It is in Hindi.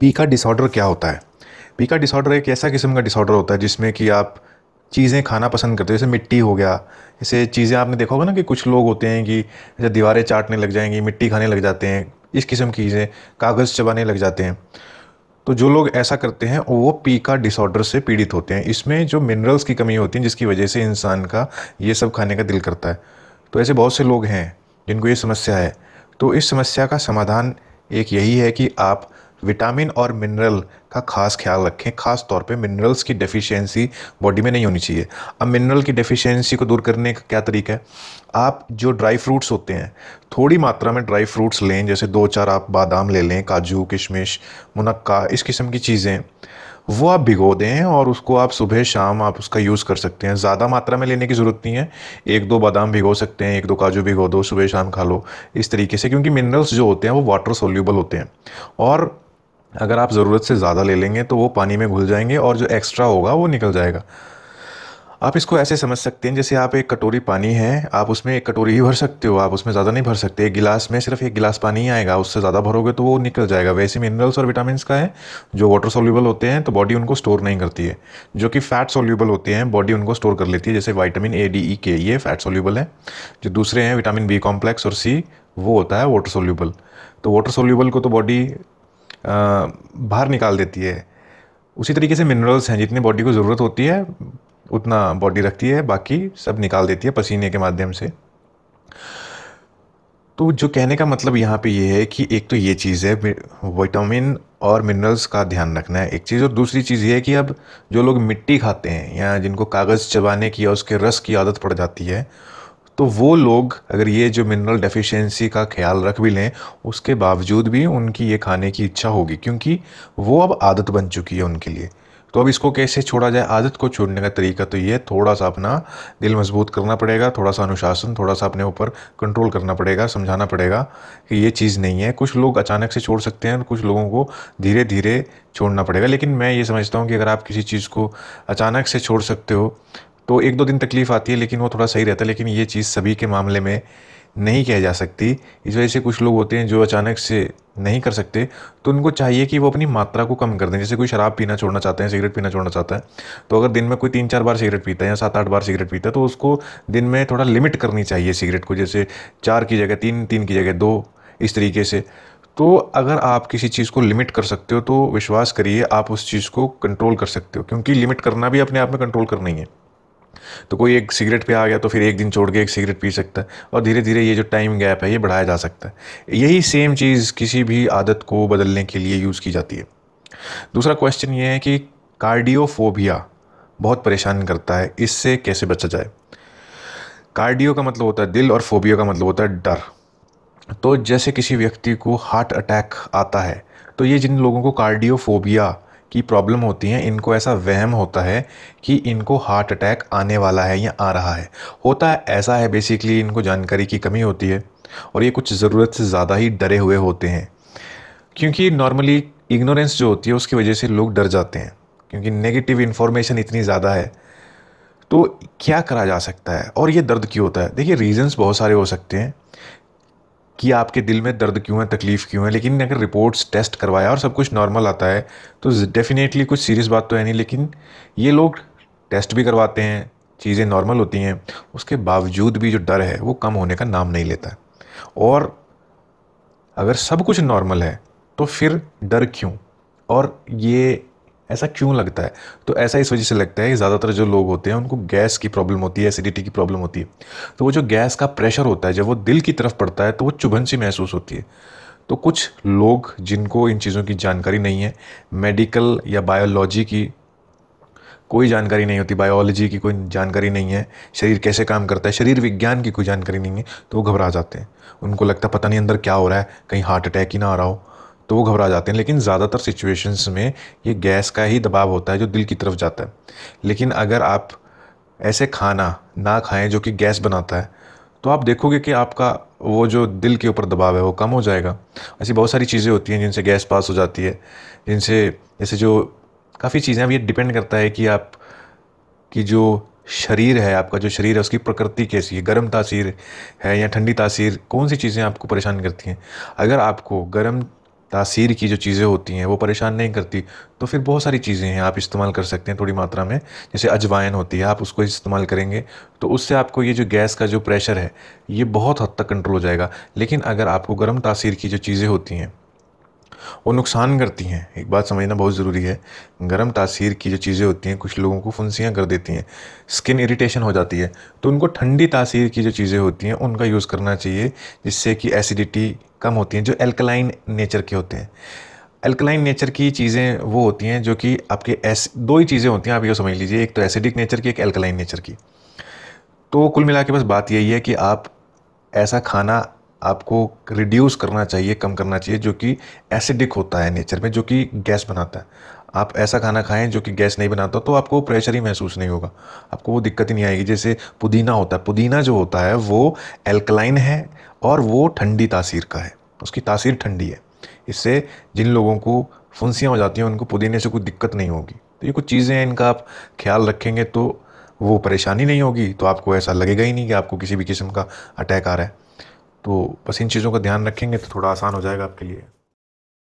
पी का डिसऑर्डर क्या होता है? पी का डिसऑर्डर एक ऐसा किस्म का डिसऑर्डर होता है जिसमें कि आप चीज़ें खाना पसंद करते हो, जैसे मिट्टी हो गया। जैसे चीज़ें आपने देखा होगा ना कि कुछ लोग होते हैं कि जैसे दीवारें चाटने लग जाएंगी, मिट्टी खाने लग जाते हैं, इस किस्म की चीज़ें, कागज़ चबाने लग जाते हैं। तो जो लोग ऐसा करते हैं वो पी का डिसऑर्डर से पीड़ित होते हैं। इसमें जो मिनरल्स की कमी होती है जिसकी वजह से इंसान का ये सब खाने का दिल करता है। तो ऐसे बहुत से लोग हैं जिनको ये समस्या है। तो इस समस्या का समाधान एक यही है कि आप विटामिन और मिनरल का खास ख्याल रखें। खास तौर पे मिनरल्स की डेफिशिएंसी बॉडी में नहीं होनी चाहिए। अब मिनरल की डेफिशिएंसी को दूर करने का क्या तरीका है? आप जो ड्राई फ्रूट्स होते हैं, थोड़ी मात्रा में ड्राई फ्रूट्स लें। जैसे 2-4 आप बादाम ले लें, काजू किशमिश, मुनक्का, इस किस्म की चीज़ें, वो आप भिगो दें और उसको आप सुबह शाम आप उसका यूज़ कर सकते हैं। ज़्यादा मात्रा में लेने की ज़रूरत नहीं है। 1-2 बादाम भिगो सकते हैं, 1-2 काजू भिगो दो, सुबह शाम खा लो, इस तरीके से। क्योंकि मिनरल्स जो होते हैं वो वाटर सोल्यूबल होते हैं, और अगर आप ज़रूरत से ज़्यादा ले लेंगे तो वो पानी में घुल जाएंगे और जो एक्स्ट्रा होगा वो निकल जाएगा। आप इसको ऐसे समझ सकते हैं, जैसे आप एक कटोरी पानी है, आप उसमें एक कटोरी ही भर सकते हो, आप उसमें ज़्यादा नहीं भर सकते। एक गिलास में सिर्फ एक गिलास पानी ही आएगा, उससे ज़्यादा भरोगे तो वो निकल जाएगा। वैसे मिनरल्स और विटामिन्स का है, जो वाटर सोल्यूबल होते हैं तो बॉडी उनको स्टोर नहीं करती है। जो कि फ़ैट सोल्यूबल होते हैं बॉडी उनको स्टोर कर लेती है, जैसे विटामिन ए, डी, ई, के, ये फ़ैट सोल्यूबल है। जो दूसरे हैं विटामिन बी कॉम्प्लेक्स और सी, वो होता है वाटर सोल्यूबल। तो वाटर सोल्यूबल को तो बॉडी बाहर निकाल देती है। उसी तरीके से मिनरल्स हैं, जितनी बॉडी को ज़रूरत होती है उतना बॉडी रखती है, बाकी सब निकाल देती है पसीने के माध्यम से। तो जो कहने का मतलब यहाँ पे ये है कि एक तो ये चीज़ है, विटामिन और मिनरल्स का ध्यान रखना है एक चीज़। और दूसरी चीज़ ये है कि अब जो लोग मिट्टी खाते हैं या जिनको कागज़ चबाने की या उसके रस की आदत पड़ जाती है, तो वो लोग अगर ये जो मिनरल डेफिशिएंसी का ख्याल रख भी लें, उसके बावजूद भी उनकी ये खाने की इच्छा होगी, क्योंकि वो अब आदत बन चुकी है उनके लिए। तो अब इसको कैसे छोड़ा जाए? आदत को छोड़ने का तरीका तो ये है, थोड़ा सा अपना दिल मजबूत करना पड़ेगा, थोड़ा सा अनुशासन, थोड़ा सा अपने ऊपर कंट्रोल करना पड़ेगा, समझाना पड़ेगा कि ये चीज़ नहीं है। कुछ लोग अचानक से छोड़ सकते हैं और कुछ लोगों को धीरे धीरे छोड़ना पड़ेगा। लेकिन मैं ये समझता हूँ कि अगर आप किसी चीज़ को अचानक से छोड़ सकते हो तो 1-2 दिन तकलीफ़ आती है, लेकिन वो थोड़ा सही रहता है। लेकिन ये चीज़ सभी के मामले में नहीं कह जा सकती। इस वजह से कुछ लोग होते हैं जो अचानक से नहीं कर सकते, तो उनको चाहिए कि वो अपनी मात्रा को कम कर दें। जैसे कोई शराब पीना छोड़ना चाहते हैं, सिगरेट पीना छोड़ना चाहता है, तो अगर दिन में कोई 3-4 बार सिगरेट पीता है या 7-8 बार सिगरेट पीता है, तो उसको दिन में थोड़ा लिमिट करनी चाहिए सिगरेट को। जैसे 4 की जगह 3, 3 की जगह 2, इस तरीके से। तो अगर आप किसी चीज़ को लिमिट कर सकते हो तो विश्वास करिए आप उस चीज़ को कंट्रोल कर सकते हो, क्योंकि लिमिट करना भी अपने आप में कंट्रोल करना ही है। तो कोई एक सिगरेट पे आ गया तो फिर एक दिन छोड़ के एक सिगरेट पी सकता है, और धीरे धीरे ये जो टाइम गैप है ये बढ़ाया जा सकता है। यही सेम चीज़ किसी भी आदत को बदलने के लिए यूज़ की जाती है। दूसरा क्वेश्चन ये है कि कार्डियोफोबिया बहुत परेशान करता है, इससे कैसे बचा जाए? कार्डियो का मतलब होता है दिल और फोबिया का मतलब होता है डर। तो जैसे किसी व्यक्ति को हार्ट अटैक आता है, तो ये जिन लोगों को कार्डियोफोबिया की प्रॉब्लम होती है, इनको ऐसा वहम होता है कि इनको हार्ट अटैक आने वाला है या आ रहा है। होता है ऐसा है, बेसिकली इनको जानकारी की कमी होती है और ये कुछ ज़रूरत से ज़्यादा ही डरे हुए होते हैं। क्योंकि नॉर्मली इग्नोरेंस जो होती है उसकी वजह से लोग डर जाते हैं, क्योंकि नेगेटिव इन्फॉर्मेशन इतनी ज़्यादा है। तो क्या करा जा सकता है और ये दर्द क्यों होता है? देखिए, रीजंस बहुत सारे हो सकते हैं कि आपके दिल में दर्द क्यों है, तकलीफ़ क्यों है। लेकिन अगर रिपोर्ट्स टेस्ट करवाया और सब कुछ नॉर्मल आता है तो डेफिनेटली कुछ सीरियस बात तो है नहीं। लेकिन ये लोग टेस्ट भी करवाते हैं, चीज़ें नॉर्मल होती हैं, उसके बावजूद भी जो डर है वो कम होने का नाम नहीं लेता है। और अगर सब कुछ नॉर्मल है तो फिर डर क्यों, और ये ऐसा क्यों लगता है? तो ऐसा इस वजह से लगता है कि ज़्यादातर जो लोग होते हैं उनको गैस की प्रॉब्लम होती है, एसिडिटी की प्रॉब्लम होती है। तो वो जो गैस का प्रेशर होता है जब वो दिल की तरफ पड़ता है तो वो चुभन सी महसूस होती है। तो कुछ लोग जिनको इन चीज़ों की जानकारी नहीं है, मेडिकल या बायोलॉजी की कोई जानकारी नहीं होती, बायोलॉजी की कोई जानकारी नहीं है, शरीर कैसे काम करता है, शरीर विज्ञान की कोई जानकारी नहीं है, तो वो घबरा जाते हैं। उनको लगता है पता नहीं अंदर क्या हो रहा है, कहीं हार्ट अटैक ही ना आ रहा हो, तो वो घबरा जाते हैं। लेकिन ज़्यादातर सिचुएशंस में ये गैस का ही दबाव होता है जो दिल की तरफ जाता है। लेकिन अगर आप ऐसे खाना ना खाएं जो कि गैस बनाता है, तो आप देखोगे कि आपका वो जो दिल के ऊपर दबाव है वो कम हो जाएगा। ऐसी बहुत सारी चीज़ें होती हैं जिनसे गैस पास हो जाती है, जिनसे जैसे जो काफ़ी चीज़ें, अब ये डिपेंड करता है कि आप कि जो शरीर है, आपका जो शरीर है उसकी प्रकृति कैसी है, गर्म तासीर है या ठंडी तासीर, कौन सी चीज़ें आपको परेशान करती हैं। अगर आपको गर्म तासीर की जो चीज़ें होती हैं वो परेशान नहीं करती, तो फिर बहुत सारी चीज़ें हैं आप इस्तेमाल कर सकते हैं थोड़ी मात्रा में। जैसे अजवाइन होती है, आप उसको इस्तेमाल करेंगे तो उससे आपको ये जो गैस का जो प्रेशर है ये बहुत हद तक कंट्रोल हो जाएगा। लेकिन अगर आपको गर्म तासीर की जो चीज़ें होती हैं वो नुकसान करती हैं, एक बात समझना बहुत ज़रूरी है। गर्म तासीर की जो चीज़ें होती हैं कुछ लोगों को फुंसियाँ कर देती हैं, स्किन इरिटेशन हो जाती है, तो उनको ठंडी तासीर की जो चीज़ें होती हैं उनका यूज़ करना चाहिए, जिससे कि एसिडिटी कम होती हैं, जो एल्कलाइन नेचर के होते हैं। एल्कलाइन नेचर की चीज़ें वो होती हैं जो कि आपके दो ही चीज़ें होती हैं, आप ये समझ लीजिए, एक तो एसिडिक नेचर की, एक एल्कलाइन नेचर की। तो कुल मिला के बस बात यही है कि आप ऐसा खाना आपको रिड्यूस करना चाहिए, कम करना चाहिए जो कि एसिडिक होता है नेचर में, जो कि गैस बनाता है। आप ऐसा खाना खाएं जो कि गैस नहीं बनाता, तो आपको प्रेशर ही महसूस नहीं होगा, आपको वो दिक्कत ही नहीं आएगी। जैसे पुदीना होता है, पुदीना जो होता है वो एल्कलाइन है और वो ठंडी तासीर का है, उसकी तासीर ठंडी है। इससे जिन लोगों को फुंसियाँ हो जाती हैं उनको पुदीने से कोई दिक्कत नहीं होगी। तो ये कुछ चीज़ें हैं, इनका आप ख्याल रखेंगे तो वो परेशानी नहीं होगी, तो आपको ऐसा लगेगा ही नहीं कि आपको किसी भी किस्म का अटैक आ रहा है। तो बस इन चीज़ों का ध्यान रखेंगे तो थोड़ा आसान हो जाएगा आपके लिए।